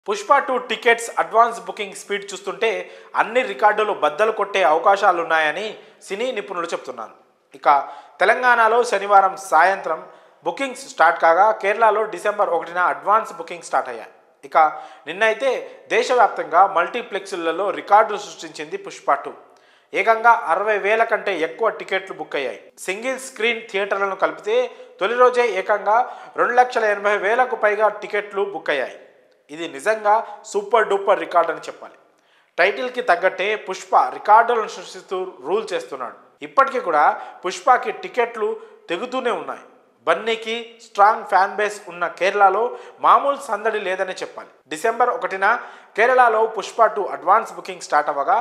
Pushpa 2 tickets advance booking speed చూస్తుంటే అన్ని రికార్డులు బద్దలు కొట్టే అవకాశాలు ఉన్నాయని సినీ నిపుణులు చెప్తున్నారు. ఇక తెలంగాణలో శనివారం సాయంత్రం బుకింగ్స్ స్టార్ట్ కాగా కేరళలో డిసెంబర్ 1న అడ్వాన్స్ బుకింగ్ స్టార్ట్ అయ్యాయి. ఇక నిన్నైతే దేశవ్యాప్తంగా మల్టీప్లెక్స్లలో రికార్డులు సృష్టించింది పుష్ప 2. ఏకంగా 60,000 కంటే ఎక్కువ టికెట్లు బుక్ అయ్యాయి. సింగిల్ స్క్రీన్ థియేటర్లను కలిపితే తొలి రోజే ఏకంగా 2,80,000కు పైగా టికెట్లు బుక్ అయ్యాయి. ఇది నిజంగా సూపర్ డూపర్ రికార్డ్ అని చెప్పాలి. టైటిల్కి తగ్గట్టే పుష్ప రికార్డులను సృష్టిస్తూ రూల్ చేస్తున్నాడు. ఇప్పటికీ కూడా పుష్పకి టికెట్లు తెగుతూనే ఉన్నాయి. బన్నీకి స్ట్రాంగ్ ఫ్యాన్ బేస్ ఉన్న కేరళలో మామూలు సందడి లేదని చెప్పాలి. డిసెంబర్ 1న కేరళలో పుష్ప 2 అడ్వాన్స్ బుకింగ్ స్టార్ట్ అవ్వగా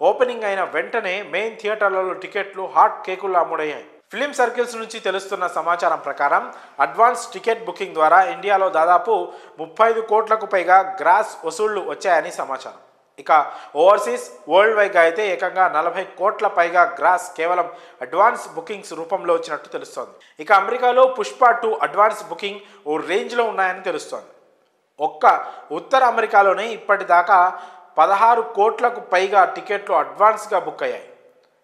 ఓపెనింగ్ అయిన వెంటనే మెయిన్ థియేటర్లలో టికెట్లు హాట్ కేకుల్లో అమ్ముడయ్యాయి. ఫిలిం సర్కిల్స్ నుంచి తెలుస్తున్న సమాచారం ప్రకారం అడ్వాన్స్ టికెట్ బుకింగ్ ద్వారా ఇండియాలో దాదాపు 35 కోట్లకు పైగా గ్రాస్ వసూళ్లు వచ్చాయని సమాచారం. ఇక ఓవర్సీస్ వరల్డ్ వైడ్గా అయితే ఏకంగా 40 కోట్ల పైగా గ్రాస్ కేవలం అడ్వాన్స్ బుకింగ్స్ రూపంలో వచ్చినట్టు తెలుస్తోంది. ఇక అమెరికాలో పుష్ప 2 అడ్వాన్స్ బుకింగ్ ఓ రేంజ్లో ఉన్నాయని తెలుస్తోంది. ఒక్క ఉత్తర అమెరికాలోనే ఇప్పటిదాకా 16 కోట్లకు పైగా టికెట్లు అడ్వాన్స్గా బుక్ అయ్యాయి.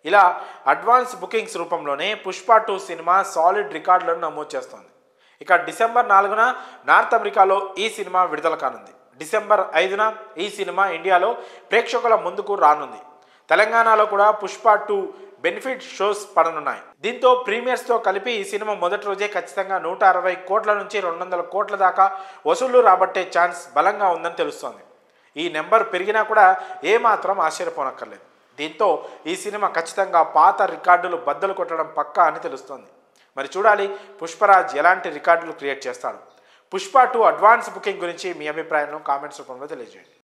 ఇలా అడ్వాన్స్ బుకింగ్స్ రూపంలోనే పుష్ప 2 సినిమా సాలిడ్ రికార్డులను నమోదు చేస్తోంది. ఇక డిసెంబర్ 4న నార్త్ అమెరికాలో ఈ సినిమా విడుదల కానుంది. డిసెంబర్ 5న ఈ సినిమా ఇండియాలో ప్రేక్షకుల ముందుకు రానుంది. తెలంగాణలో కూడా పుష్ప 2 బెనిఫిట్ షోస్ పడనున్నాయి. దీంతో ప్రీమియర్స్తో కలిపి ఈ సినిమా మొదటి రోజే ఖచ్చితంగా 160 కోట్ల నుంచి 200 కోట్ల దాకా వసూళ్లు రాబట్టే ఛాన్స్ బలంగా ఉందని తెలుస్తోంది. ఈ నెంబర్ పెరిగినా కూడా ఏమాత్రం ఆశ్చర్యపోనక్కర్లేదు. దీంతో ఈ సినిమా ఖచ్చితంగా పాత రికార్డులు బద్దలు కొట్టడం పక్కా అని తెలుస్తోంది. మరి చూడాలి పుష్పరాజ్ ఎలాంటి రికార్డులు క్రియేట్ చేస్తాడు. పుష్ప 2 అడ్వాన్స్ బుకింగ్ గురించి మీ అభిప్రాయాలను కామెంట్స్ రూపంలో తెలియజేయండి.